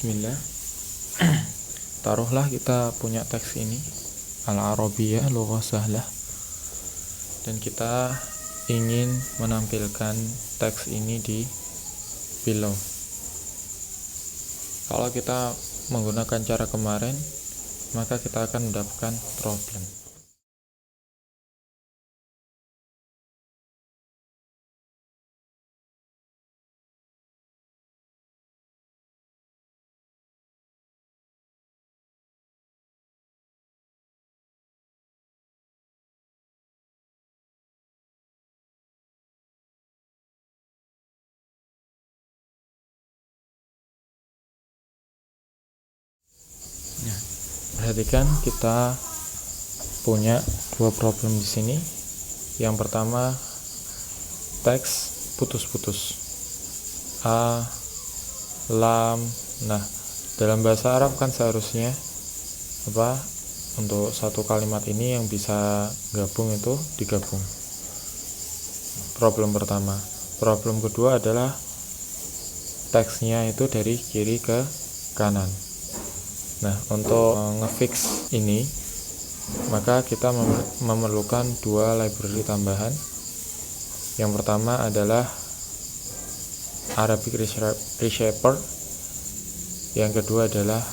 Bismillah. Taruhlah kita punya teks ini, Al-Arabiyyah Lughah Sahlah, dan kita ingin menampilkan teks ini di below. Kalau kita menggunakan cara kemarin, maka kita akan mendapatkan problem. Perhatikan, kita punya dua problem di sini. Yang pertama, teks putus-putus. A, lam. Nah, dalam bahasa Arab kan seharusnya untuk satu kalimat ini yang bisa gabung itu digabung. Problem pertama. Problem kedua adalah teksnya itu dari kiri ke kanan. Nah, untuk ngefix ini, maka kita memerlukan dua library tambahan. Yang pertama adalah Arabic Reshaper. Yang kedua adalah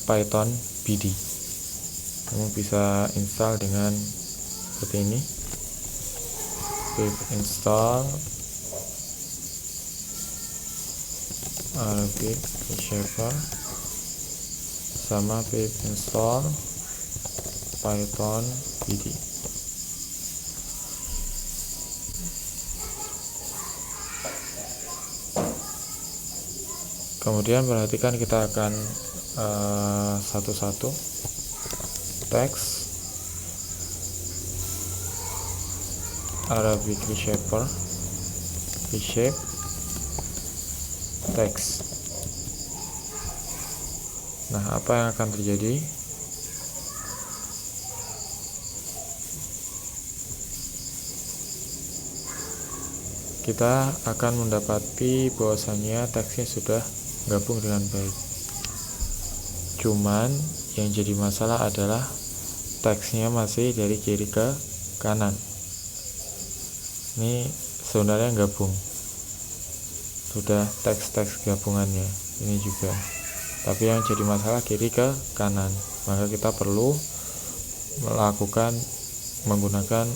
Python BD. Kamu bisa install dengan seperti ini. Pip install Arabic Reshaper sama pip install Python BD. Kemudian perhatikan, kita akan satu-satu. Teks Arabic Reshaper, reshape teks. Nah, apa yang akan terjadi? Kita akan mendapati bahwasannya teksnya sudah gabung dengan baik. Cuman yang jadi masalah adalah teksnya masih dari kiri ke kanan. Ini sebenarnya gabung, sudah teks-teks gabungannya ini juga, tapi yang jadi masalah kiri ke kanan. Maka kita perlu menggunakan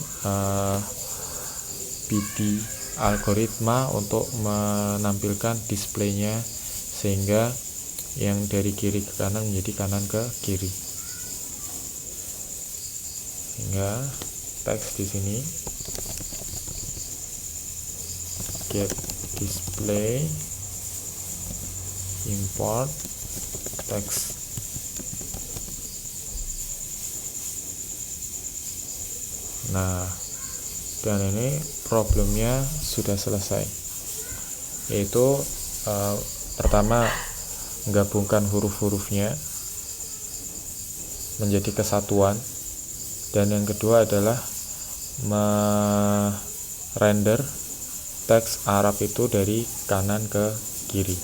BD algoritma untuk menampilkan displaynya, sehingga yang dari kiri ke kanan menjadi kanan ke kiri. Sehingga teks di sini get display import text. Nah, dan ini problemnya sudah selesai, yaitu pertama, menggabungkan huruf-hurufnya menjadi kesatuan, dan yang kedua adalah merender teks Arab itu dari kanan ke kiri.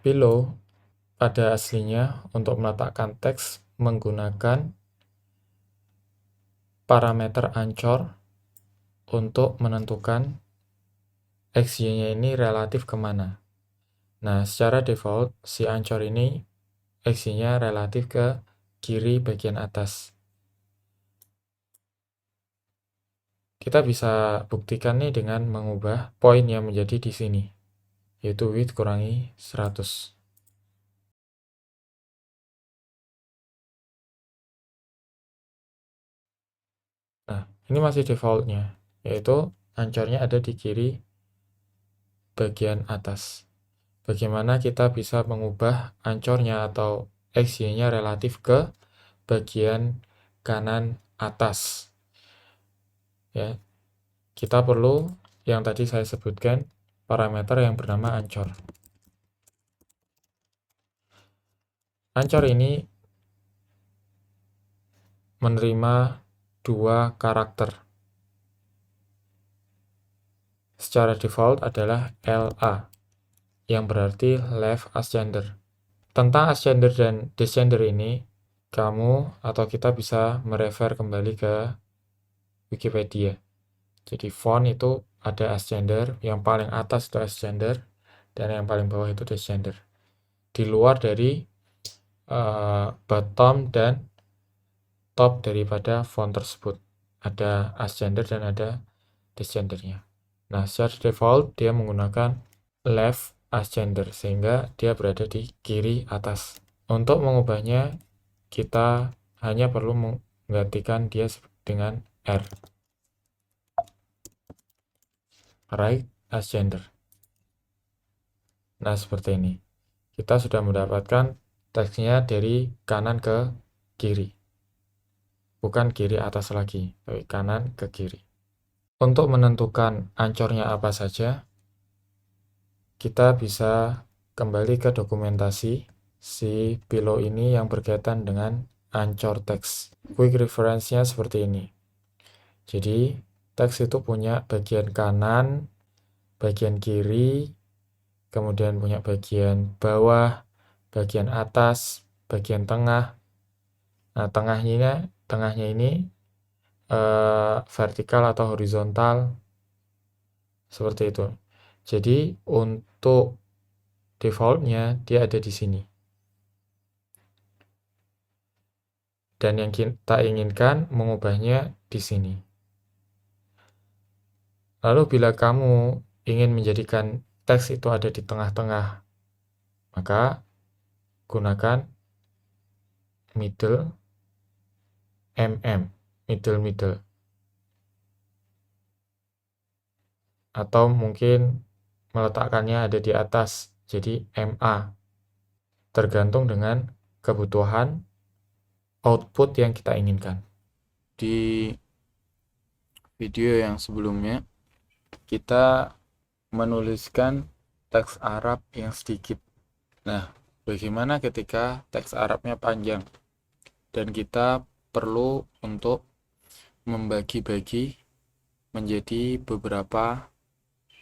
Below pada aslinya untuk meletakkan teks menggunakan parameter ancor untuk menentukan XY-nya ini relatif kemana. Nah, secara default si ancor ini XY-nya relatif ke kiri bagian atas. Kita bisa buktikan nih dengan mengubah poin yang menjadi di sini, yaitu width kurangi 100. Nah, ini masih defaultnya, yaitu ancornya ada di kiri bagian atas. Bagaimana kita bisa mengubah ancornya atau XY-nya relatif ke bagian kanan atas? Ya, kita perlu yang tadi saya sebutkan, parameter yang bernama ancor. Ancor ini menerima dua karakter. secara default adalah LA, yang berarti left ascender. Tentang ascender dan descender ini, kamu atau kita bisa merefer kembali ke Wikipedia. Jadi font itu ada ascender, yang paling atas itu ascender, dan yang paling bawah itu descender. Di luar dari bottom dan top daripada font tersebut. Ada ascender dan ada descendernya. Nah, secara default dia menggunakan left ascender, sehingga dia berada di kiri atas. Untuk mengubahnya, kita hanya perlu menggantikan dia dengan R. Right ascender. Nah, seperti ini. Kita sudah mendapatkan teksnya dari kanan ke kiri. Bukan kiri atas lagi, tapi kanan ke kiri. Untuk menentukan ancornya apa saja, kita bisa kembali ke dokumentasi si below ini yang berkaitan dengan ancor teks. Quick reference-nya seperti ini. Jadi, teks itu punya bagian kanan, bagian kiri, kemudian punya bagian bawah, bagian atas, bagian tengah. Nah, tengahnya ini vertikal atau horizontal, seperti itu. Jadi untuk defaultnya dia ada di sini. Dan yang kita inginkan mengubahnya di sini. Lalu bila kamu ingin menjadikan teks itu ada di tengah-tengah, maka gunakan middle middle, atau mungkin meletakkannya ada di atas, jadi MA, tergantung dengan kebutuhan output yang kita inginkan. Di video yang sebelumnya, kita menuliskan teks Arab yang sedikit. Nah, bagaimana ketika teks Arabnya panjang? Dan kita perlu untuk membagi-bagi menjadi beberapa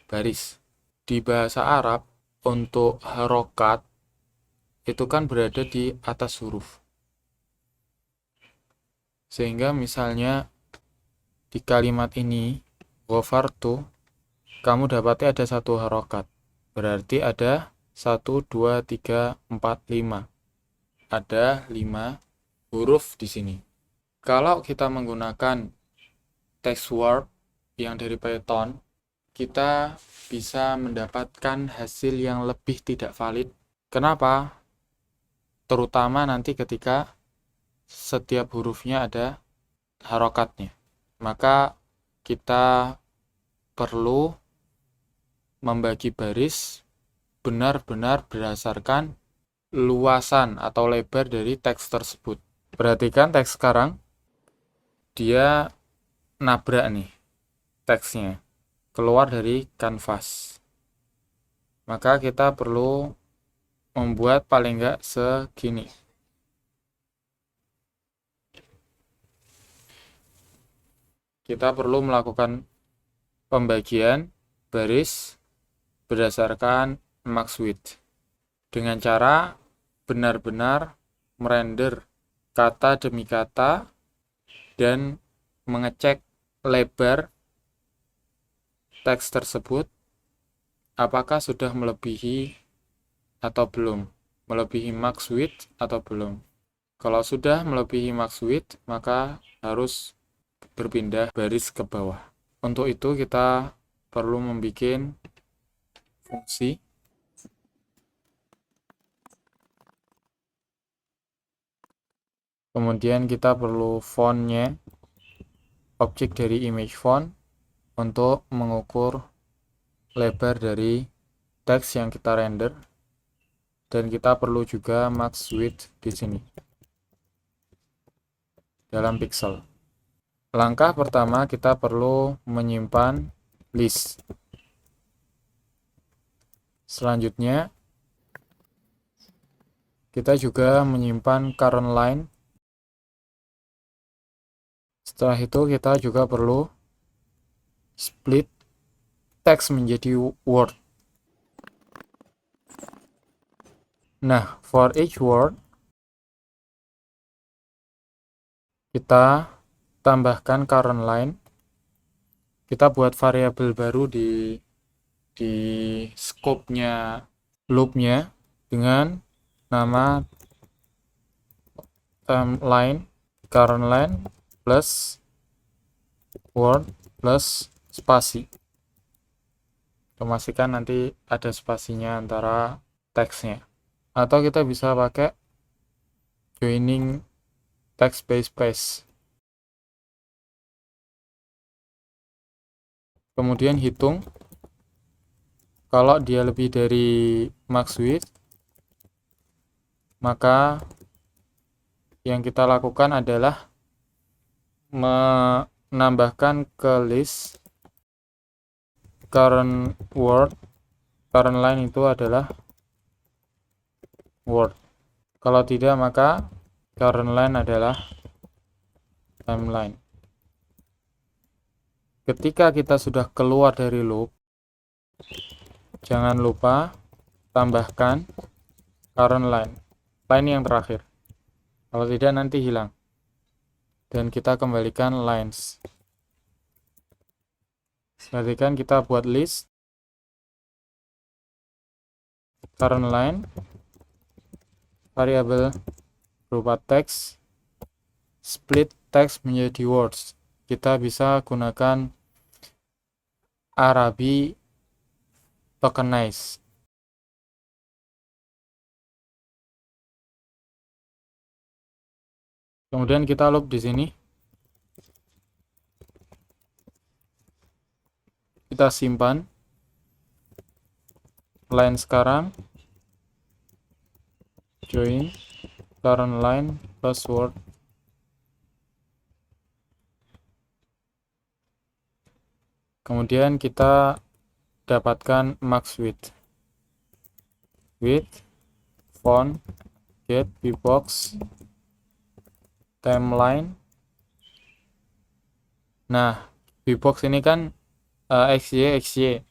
baris. Di bahasa Arab, untuk harokat itu kan berada di atas huruf. Sehingga misalnya di kalimat ini, ghafartu, kamu dapatnya ada satu harokat. Berarti ada 1, 2, 3, 4, 5. Ada 5 huruf di sini. Kalau kita menggunakan text word yang dari Python, kita bisa mendapatkan hasil yang lebih tidak valid. Kenapa? Terutama nanti ketika setiap hurufnya ada harokatnya. Maka kita perlu membagi baris benar-benar berdasarkan luasan atau lebar dari teks tersebut. Perhatikan teks sekarang, dia nabrak nih teksnya, keluar dari kanvas. Maka kita perlu membuat paling enggak segini. Kita perlu melakukan pembagian baris berdasarkan max width dengan cara benar-benar merender kata demi kata dan mengecek lebar teks tersebut apakah sudah melebihi atau belum, melebihi max width atau belum. Kalau sudah melebihi max width, maka harus berpindah baris ke bawah. Untuk itu kita perlu membuat fungsi kemudian kita perlu fontnya, objek dari image font untuk mengukur lebar dari teks yang kita render, dan kita perlu juga max width di sini dalam pixel. Langkah pertama kita perlu menyimpan list. Selanjutnya kita juga menyimpan current line. Setelah itu kita juga perlu split teks menjadi word. Nah, for each word kita tambahkan current line. Kita buat variabel baru di scope-nya loop-nya dengan nama line, current line plus word plus spasi. Memastikan nanti ada spasinya antara teksnya. Atau kita bisa pakai joining text by space. Kemudian hitung kalau dia lebih dari max width, maka yang kita lakukan adalah menambahkan ke list current word. Current line itu adalah word. Kalau tidak, maka current line adalah timeline. Ketika kita sudah keluar dari loop, jangan lupa tambahkan current line yang terakhir. Kalau tidak, nanti hilang. Dan kita kembalikan lines. Perhatikan kita buat list current line, variabel berupa teks, split teks menjadi words. Kita bisa gunakan Arabic tokenize. Kemudian kita loop di sini. Kita simpan line sekarang, join current line plus word. Kemudian kita dapatkan max width, font, get, bbox, timeline. Nah, bbox ini kan xy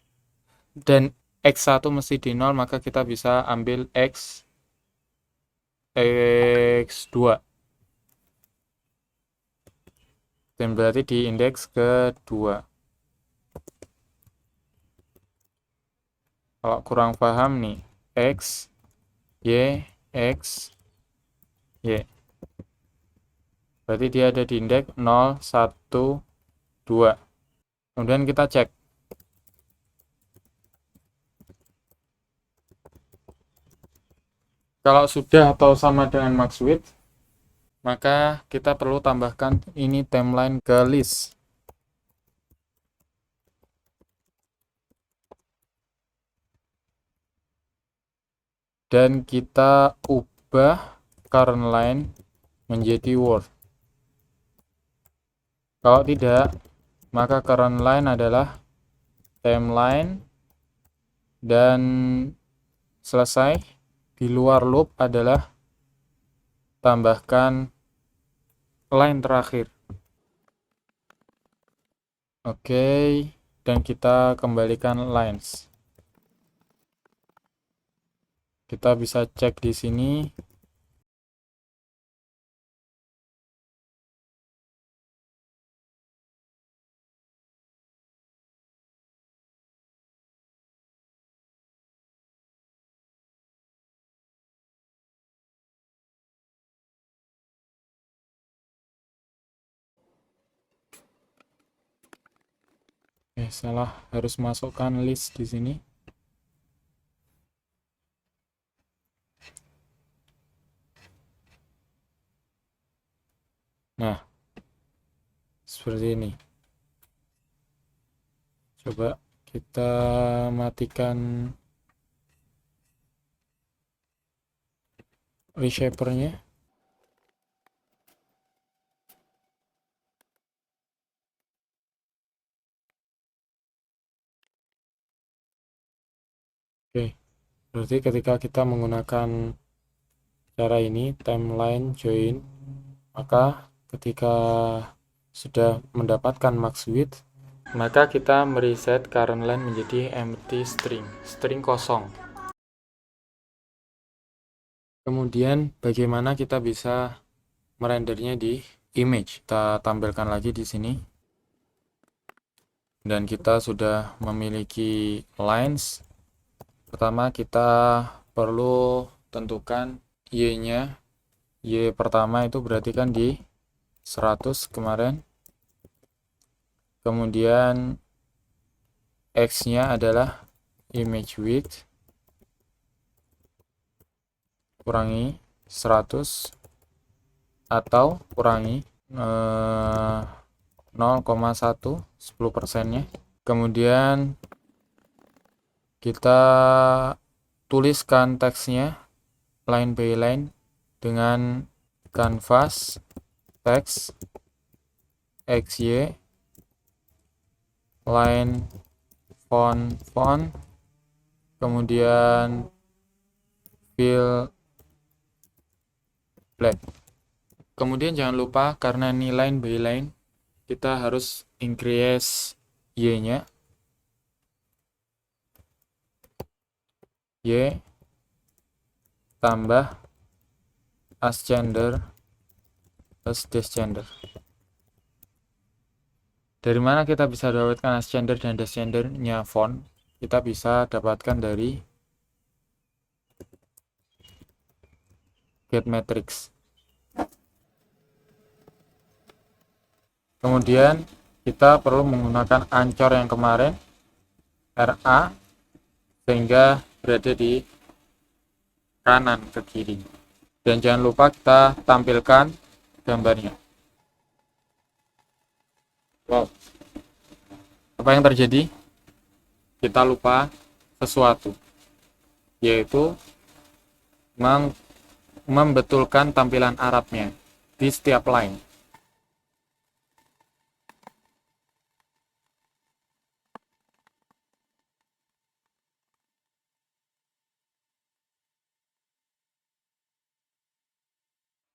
dan x1 mesti di 0, maka kita bisa ambil x2 dan berarti di indeks kedua. Kalau kurang paham nih, x, y, x, y. Berarti dia ada di indeks 0, 1, 2. Kemudian kita cek. Kalau sudah atau sama dengan max width, maka kita perlu tambahkan ini timeline ke list. Dan kita ubah current line menjadi word. Kalau tidak, maka current line adalah timeline dan selesai. Di luar loop adalah tambahkan line terakhir. Oke, dan kita kembalikan lines. Kita bisa cek di sini. Salah, harus masukkan list di sini. Nah, seperti ini. Coba kita matikan reshapernya. Oke, berarti ketika kita menggunakan cara ini, timeline join, maka ketika sudah mendapatkan max width, maka kita mereset current line menjadi empty string kosong. Kemudian bagaimana kita bisa merendernya di image? Kita tampilkan lagi di sini. Dan kita sudah memiliki lines. Pertama kita perlu tentukan Y-nya. Y pertama itu berarti kan di 100 kemarin. Kemudian X-nya adalah image width kurangi 100 atau kurangi 0,1 10%-nya. Kemudian kita tuliskan teksnya line by line dengan canvas text xy line font kemudian fill black. Kemudian jangan lupa karena ini line by line kita harus increase y-nya. Y tambah ascender plus descender. Dari mana kita bisa dapatkan ascender dan descendernya font? Kita bisa dapatkan dari get matrix. Kemudian kita perlu menggunakan ancor yang kemarin RA sehingga berada di kanan ke kiri. Dan jangan lupa kita tampilkan gambarnya. Wow. Apa yang terjadi? Kita lupa sesuatu, yaitu membetulkan tampilan Arabnya di setiap line.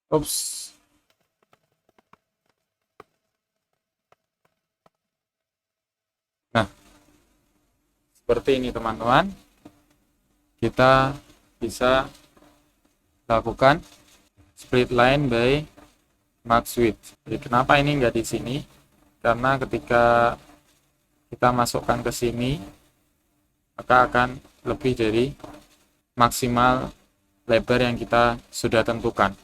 Ups. Nah, seperti ini teman-teman. Kita bisa lakukan split line by max width. Jadi kenapa ini enggak di sini? Karena ketika kita masukkan ke sini, maka akan lebih dari maksimal lebar yang kita sudah tentukan.